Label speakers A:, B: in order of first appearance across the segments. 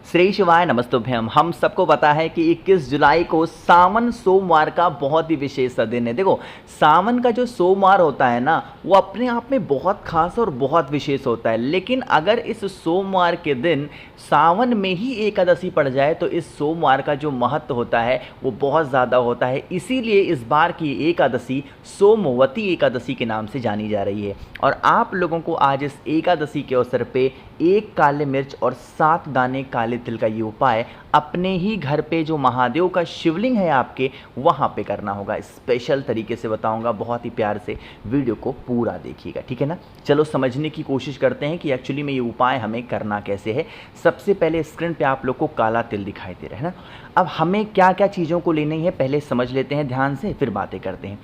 A: श्री शिवाय नमस्तुभ्यम। हम सबको पता है कि 21 जुलाई को सावन सोमवार का बहुत ही विशेष दिन है। देखो, सावन का जो सोमवार होता है ना, वो अपने आप में बहुत खास और बहुत विशेष होता है। लेकिन अगर इस सोमवार के दिन सावन में ही एकादशी पड़ जाए तो इस सोमवार का जो महत्व होता है वो बहुत ज़्यादा होता है। इसीलिए इस बार की एकादशी सोमवती एकादशी के नाम से जानी जा रही है। और आप लोगों को आज इस एकादशी के अवसर पे 1 काले मिर्च और 7 दाने काले तिल का ये उपाय अपने ही घर पे जो महादेव का शिवलिंग है आपके वहाँ पे करना होगा। स्पेशल तरीके से बताऊंगा, बहुत ही प्यार से वीडियो को पूरा देखिएगा, ठीक है ना। चलो समझने की कोशिश करते हैं कि एक्चुअली में ये उपाय हमें करना कैसे है। सबसे पहले स्क्रीन पे आप लोग को काला तिल दिखाई दे रहा है ना। अब हमें क्या क्या चीज़ों को लेनी है पहले समझ लेते हैं ध्यान से, फिर बातें करते हैं।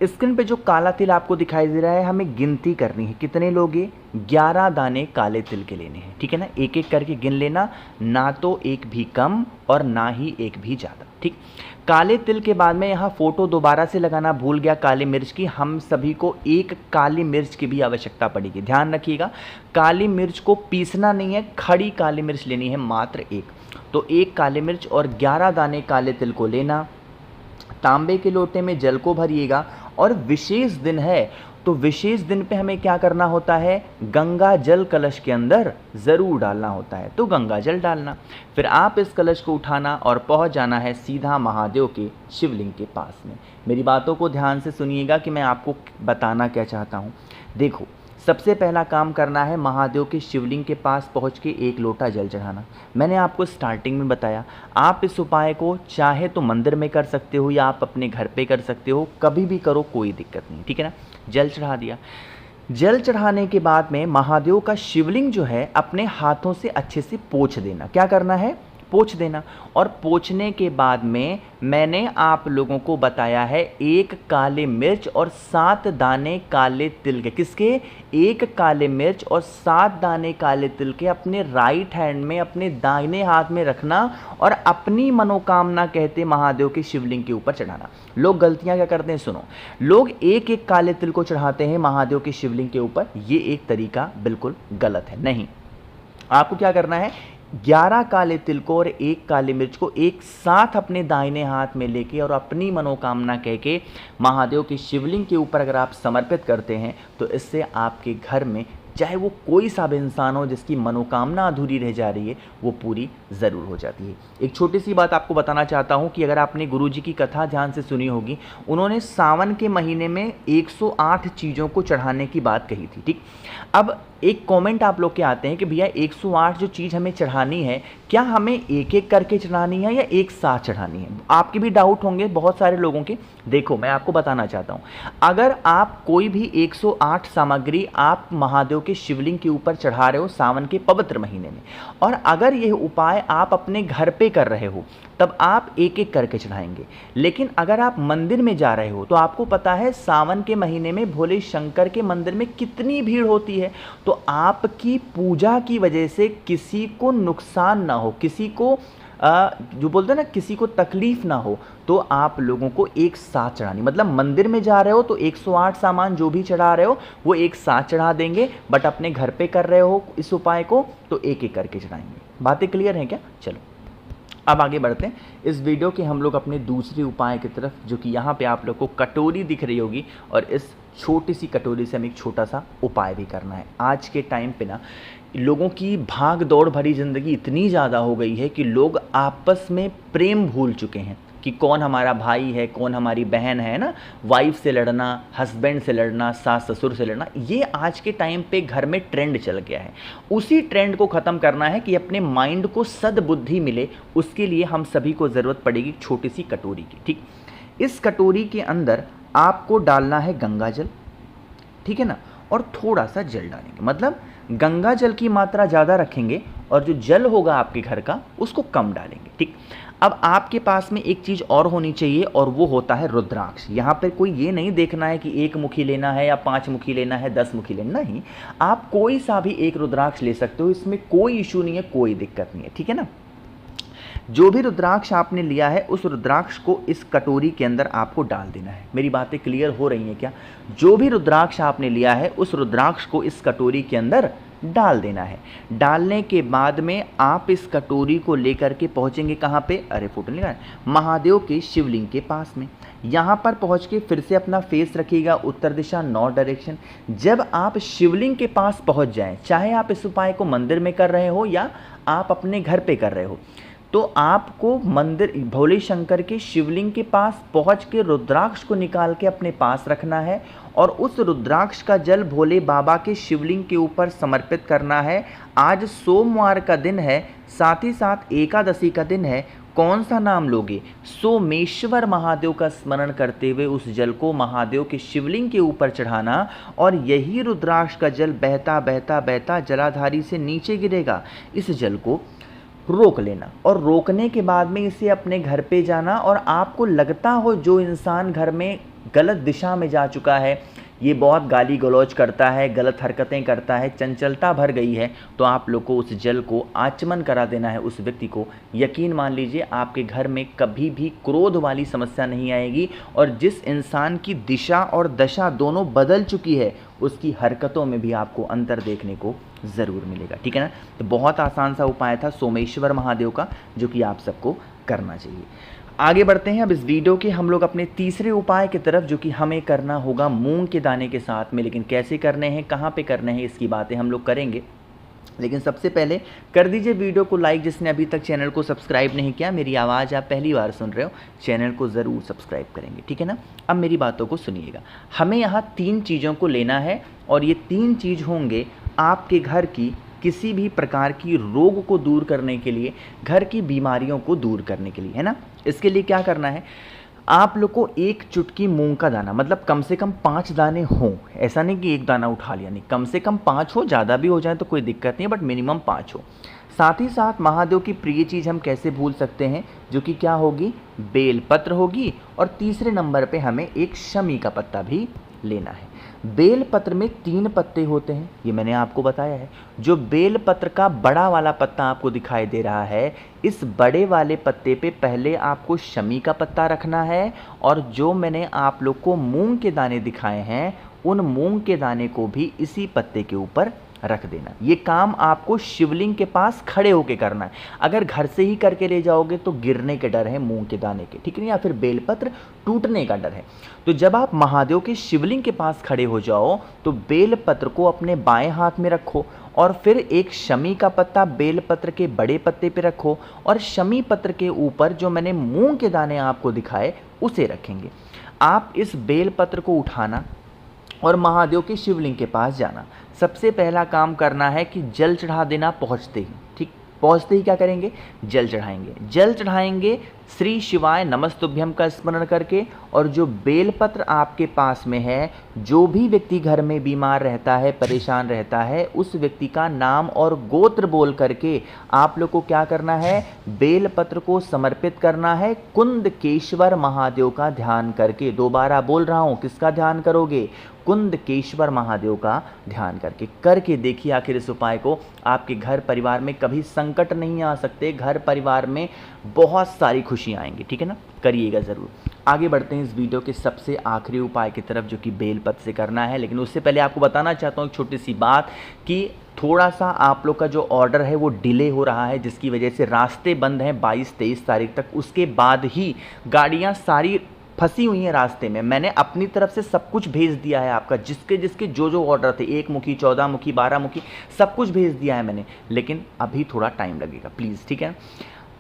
A: स्क्रीन पे जो काला तिल आपको दिखाई दे रहा है, हमें गिनती करनी है। कितने लोग ये 11 दाने काले तिल के लेने हैं, ठीक है ना। एक एक करके गिन लेना, ना तो एक भी कम और ना ही एक भी ज़्यादा, ठीक। काले तिल के बाद में यहाँ फोटो दोबारा से लगाना भूल गया काली मिर्च की। हम सभी को एक काली मिर्च की भी आवश्यकता पड़ेगी, ध्यान रखिएगा। काली मिर्च को पीसना नहीं है, खड़ी काली मिर्च लेनी है, मात्र एक। तो 1 काली मिर्च और 11 दाने काले तिल को लेना। तांबे के लोटे में जल को भरिएगा। और विशेष दिन है तो विशेष दिन पे हमें क्या करना होता है, गंगा जल कलश के अंदर ज़रूर डालना होता है, तो गंगा जल डालना। फिर आप इस कलश को उठाना और पहुंच जाना है सीधा महादेव के शिवलिंग के पास में। मेरी बातों को ध्यान से सुनिएगा कि मैं आपको बताना क्या चाहता हूँ। देखो, सबसे पहला काम करना है महादेव के शिवलिंग के पास पहुंच के 1 लोटा जल चढ़ाना। मैंने आपको स्टार्टिंग में बताया, आप इस उपाय को चाहे तो मंदिर में कर सकते हो या आप अपने घर पे कर सकते हो, कभी भी करो, कोई दिक्कत नहीं, ठीक है ना। जल चढ़ा दिया। जल चढ़ाने के बाद में महादेव का शिवलिंग जो है अपने हाथों से अच्छे से पोंछ देना। क्या करना है, पोंछ देना। और पोंछने के बाद में मैंने आप लोगों को बताया है 1 काले मिर्च और 7 दाने काले तिल के। किसके, 1 काले मिर्च और 7 दाने काले तिल के अपने राइट हैंड में, अपने दाहिने हाथ में रखना और अपनी मनोकामना कहते महादेव के शिवलिंग के ऊपर चढ़ाना। लोग गलतियां क्या करते हैं, सुनो। लोग 1-1 काले तिल को चढ़ाते हैं महादेव के शिवलिंग के ऊपर। ये एक तरीका बिल्कुल गलत है। नहीं, आपको क्या करना है, 11 काले तिल को और 1 काली मिर्च को एक साथ अपने दाहिने हाथ में लेके और अपनी मनोकामना कह के महादेव के शिवलिंग के ऊपर अगर आप समर्पित करते हैं तो इससे आपके घर में चाहे वो कोई सा भी इंसान हो जिसकी मनोकामना अधूरी रह जा रही है वो पूरी ज़रूर हो जाती है। एक छोटी सी बात आपको बताना चाहता हूँ कि अगर आपने गुरुजी की कथा ध्यान से सुनी होगी, उन्होंने सावन के महीने में 108 चीज़ों को चढ़ाने की बात कही थी, ठीक। अब एक कमेंट आप लोग के आते हैं कि भैया 108 जो चीज़ हमें चढ़ानी है, क्या हमें एक एक करके चढ़ानी है या एक साथ चढ़ानी है। आपके भी डाउट होंगे बहुत सारे लोगों के। देखो, मैं आपको बताना चाहता हूँ, अगर आप कोई भी 108 सामग्री आप महादेव के शिवलिंग के ऊपर चढ़ा रहे हो सावन के पवित्र महीने में, और अगर यह उपाय आप अपने घर पे कर रहे हो, तब आप एक एक करके चढ़ाएंगे। लेकिन अगर आप मंदिर में जा रहे हो तो आपको पता है सावन के महीने में भोले शंकर के मंदिर में कितनी भीड़ होती है। तो आपकी पूजा की वजह से किसी को नुकसान ना हो, किसी को जो बोलते हैं ना, किसी को तकलीफ ना हो, तो आप लोगों को एक साथ चढ़ानी। मतलब मंदिर में जा रहे हो तो 108 सामान जो भी चढ़ा रहे हो वो एक साथ चढ़ा देंगे, बट अपने घर पे कर रहे हो इस उपाय को तो एक एक करके चढ़ाएंगे। बातें क्लियर हैं क्या? चलो अब आगे बढ़ते हैं इस वीडियो के हम लोग अपने दूसरे उपाय की तरफ, जो कि यहाँ पे आप लोग को कटोरी दिख रही होगी, और इस छोटी सी कटोरी से हमें एक छोटा सा उपाय भी करना है। आज के टाइम पे ना लोगों की भाग दौड़ भरी ज़िंदगी इतनी ज़्यादा हो गई है कि लोग आपस में प्रेम भूल चुके हैं कि कौन हमारा भाई है, कौन हमारी बहन है ना। वाइफ से लड़ना, हस्बैंड से लड़ना, सास ससुर से लड़ना, ये आज के टाइम पे घर में ट्रेंड चल गया है। उसी ट्रेंड को ख़त्म करना है कि अपने माइंड को सद्बुद्धि मिले, उसके लिए हम सभी को ज़रूरत पड़ेगी छोटी सी कटोरी की, ठीक। इस कटोरी के अंदर आपको डालना है गंगा जल, ठीक है ना, और थोड़ा सा जल डालेंगे। मतलब गंगा जल की मात्रा ज़्यादा रखेंगे और जो जल होगा आपके घर का उसको कम डालेंगे, ठीक। अब आपके पास में एक चीज़ और होनी चाहिए और वो होता है रुद्राक्ष। यहाँ पर कोई ये नहीं देखना है कि 1 मुखी लेना है या 5 मुखी लेना है, 10 मुखी लेना, नहीं। आप कोई सा भी एक रुद्राक्ष ले सकते हो, इसमें कोई इशू नहीं है, कोई दिक्कत नहीं है, ठीक है ना। जो भी रुद्राक्ष आपने लिया है उस रुद्राक्ष को इस कटोरी के अंदर आपको डाल देना है। मेरी बातें क्लियर हो रही हैं क्या? जो भी रुद्राक्ष आपने लिया है उस रुद्राक्ष को इस कटोरी के अंदर डाल देना है। डालने के बाद में आप इस कटोरी को लेकर के पहुँचेंगे कहाँ पे, अरे फोटो नहीं लगाना, महादेव के शिवलिंग के पास में। यहाँ पर पहुँच के फिर से अपना फेस रखिएगा उत्तर दिशा, नॉर्थ डायरेक्शन। जब आप शिवलिंग के पास पहुँच जाएं, चाहे आप इस उपाय को मंदिर में कर रहे हो या आप अपने घर पे कर रहे हो, तो आपको मंदिर भोले शंकर के शिवलिंग के पास पहुंच के रुद्राक्ष को निकाल के अपने पास रखना है और उस रुद्राक्ष का जल भोले बाबा के शिवलिंग के ऊपर समर्पित करना है। आज सोमवार का दिन है, साथ ही साथ एकादशी का दिन है। कौन सा नाम लोगे, सोमेश्वर महादेव का स्मरण करते हुए उस जल को महादेव के शिवलिंग के ऊपर चढ़ाना और यही रुद्राक्ष का जल बहता बहता बहता जलाधारी से नीचे गिरेगा। इस जल को रोक लेना और रोकने के बाद में इसे अपने घर पे जाना। और आपको लगता हो जो इंसान घर में गलत दिशा में जा चुका है, ये बहुत गाली गलौज करता है, गलत हरकतें करता है, चंचलता भर गई है, तो आप लोग को उस जल को आचमन करा देना है उस व्यक्ति को। यकीन मान लीजिए आपके घर में कभी भी क्रोध वाली समस्या नहीं आएगी और जिस इंसान की दिशा और दशा दोनों बदल चुकी है उसकी हरकतों में भी आपको अंतर देखने को ज़रूर मिलेगा। ठीक है ना। तो बहुत आसान सा उपाय था सोमेश्वर महादेव का, जो कि आप सबको करना चाहिए। आगे बढ़ते हैं अब इस वीडियो के हम लोग अपने तीसरे उपाय की तरफ, जो कि हमें करना होगा मूंग के दाने के साथ में। लेकिन कैसे करने हैं, कहाँ पे करने हैं, इसकी बातें हम लोग करेंगे। लेकिन सबसे पहले कर दीजिए वीडियो को लाइक, जिसने अभी तक चैनल को सब्सक्राइब नहीं किया। मेरी आवाज़ आप पहली बार सुन रहे हो, चैनल को ज़रूर सब्सक्राइब करेंगे। ठीक है ना। अब मेरी बातों को सुनिएगा। हमें यहाँ 3 चीज़ों को लेना है और ये 3 चीज़ होंगे आपके घर की किसी भी प्रकार की रोग को दूर करने के लिए, घर की बीमारियों को दूर करने के लिए, है ना। इसके लिए क्या करना है, आप लोग को 1 चुटकी मूंग का दाना, मतलब कम से कम 5 दाने हों। ऐसा नहीं कि 1 दाना उठा लिया, नहीं, कम से कम 5 हो, ज़्यादा भी हो जाए तो कोई दिक्कत नहीं है, बट मिनिमम 5 हो। साथ ही साथ महादेव की प्रिय चीज़ हम कैसे भूल सकते हैं, जो कि क्या होगी, बेलपत्र होगी। और तीसरे नंबर पे हमें एक शमी का पत्ता भी लेना है। बेल पत्र में 3 पत्ते होते हैं, ये मैंने आपको बताया है। जो बेल पत्र का बड़ा वाला पत्ता आपको दिखाई दे रहा है, इस बड़े वाले पत्ते पे पहले आपको शमी का पत्ता रखना है और जो मैंने आप लोग को मूंग के दाने दिखाए हैं, उन मूंग के दाने को भी इसी पत्ते के ऊपर रख देना। ये काम आपको शिवलिंग के पास खड़े होके करना है। अगर घर से ही करके ले जाओगे तो गिरने के डर है मूंग के दाने के, ठीक है, या फिर बेलपत्र टूटने का डर है। तो जब आप महादेव के शिवलिंग के पास खड़े हो जाओ तो बेलपत्र को अपने बाएं हाथ में रखो और फिर एक शमी का पत्ता बेलपत्र के बड़े पत्ते पे रखो और शमी पत्र के ऊपर जो मैंने मूंग के दाने आपको दिखाए उसे रखेंगे। आप इस बेलपत्र को उठाना और महादेव के शिवलिंग के पास जाना। सबसे पहला काम करना है कि जल चढ़ा देना पहुँचते ही। ठीक, पहुँचते ही क्या करेंगे, जल चढ़ाएंगे। जल चढ़ाएंगे श्री शिवाय नमस्तुभ्यम का स्मरण करके। और जो बेलपत्र आपके पास में है, जो भी व्यक्ति घर में बीमार रहता है, परेशान रहता है, उस व्यक्ति का नाम और गोत्र बोल करके आप लोग को क्या करना है, बेलपत्र को समर्पित करना है कुंदकेश्वर महादेव का ध्यान करके। दोबारा बोल रहा हूँ, किसका ध्यान करोगे, कुंदकेश्वर महादेव का ध्यान करके देखिए आखिर इस उपाय को। आपके घर परिवार में कभी संकट नहीं आ सकते, घर परिवार में बहुत सारी खुशियाँ आएंगी। ठीक है ना, करिएगा ज़रूर। आगे बढ़ते हैं इस वीडियो के सबसे आखिरी उपाय की तरफ, जो कि बेलपत्र से करना है। लेकिन उससे पहले आपको बताना चाहता हूँ एक छोटी सी बात कि थोड़ा सा आप लोग का जो ऑर्डर है वो डिले हो रहा है, जिसकी वजह से रास्ते बंद हैं 22-23 तारीख तक। उसके बाद ही गाड़ियाँ सारी फंसी हुई हैं रास्ते में। मैंने अपनी तरफ से सब कुछ भेज दिया है आपका, जिसके जिसके जो जो ऑर्डर थे, 1 मुखी, 14 मुखी, 12 मुखी, सब कुछ भेज दिया है मैंने। लेकिन अभी थोड़ा टाइम लगेगा, प्लीज़। ठीक है।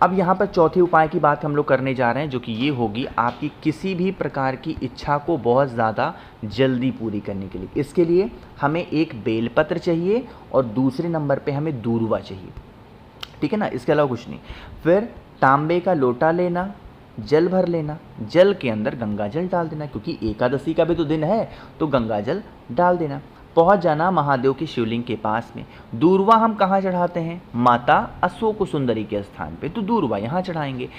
A: अब यहाँ पर चौथे उपाय की बात हम लोग करने जा रहे हैं, जो कि ये होगी आपकी किसी भी प्रकार की इच्छा को बहुत ज़्यादा जल्दी पूरी करने के लिए। इसके लिए हमें एक बेलपत्र चाहिए और दूसरे नंबर पे हमें दूर्वा चाहिए। ठीक है ना, इसके अलावा कुछ नहीं। फिर तांबे का लोटा लेना, जल भर लेना, जल के अंदर गंगा जल डाल देना, क्योंकि एकादशी का भी तो दिन है, तो गंगा जल डाल देना। पहुंच जाना महादेव के शिवलिंग के पास में। दूर्वा हम कहाँ चढ़ाते हैं, माता अशोक सुंदरी के स्थान पे, तो दूर्वा यहाँ चढ़ाएंगे।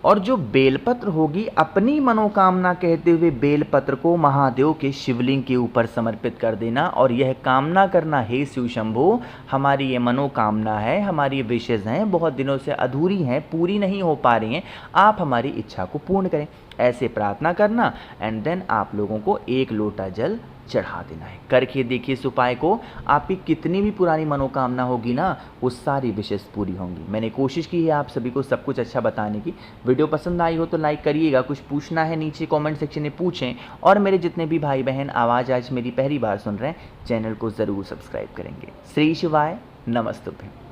A: और जो बेलपत्र होगी, अपनी मनोकामना कहते हुए बेलपत्र को महादेव के शिवलिंग के ऊपर समर्पित कर देना और यह कामना करना, हे शिव शंभो, हमारी ये मनोकामना है, हमारी ये विशेष हैं, बहुत दिनों से अधूरी हैं, पूरी नहीं हो पा रही हैं, आप हमारी इच्छा को पूर्ण करें। ऐसे प्रार्थना करना एंड देन आप लोगों को 1 लोटा जल चढ़ा देना है। करके देखिए इस उपाय को, आपकी कितनी भी पुरानी मनोकामना होगी ना, वो सारी विशेष पूरी होंगी। मैंने कोशिश की है आप सभी को सब कुछ अच्छा बताने की। वीडियो पसंद आई हो तो लाइक करिएगा, कुछ पूछना है नीचे कमेंट सेक्शन में पूछें, और मेरे जितने भी भाई बहन आवाज़ आज मेरी पहली बार सुन रहे हैं, चैनल को ज़रूर सब्सक्राइब करेंगे। श्री शिवाय, नमस्तुभ्यं।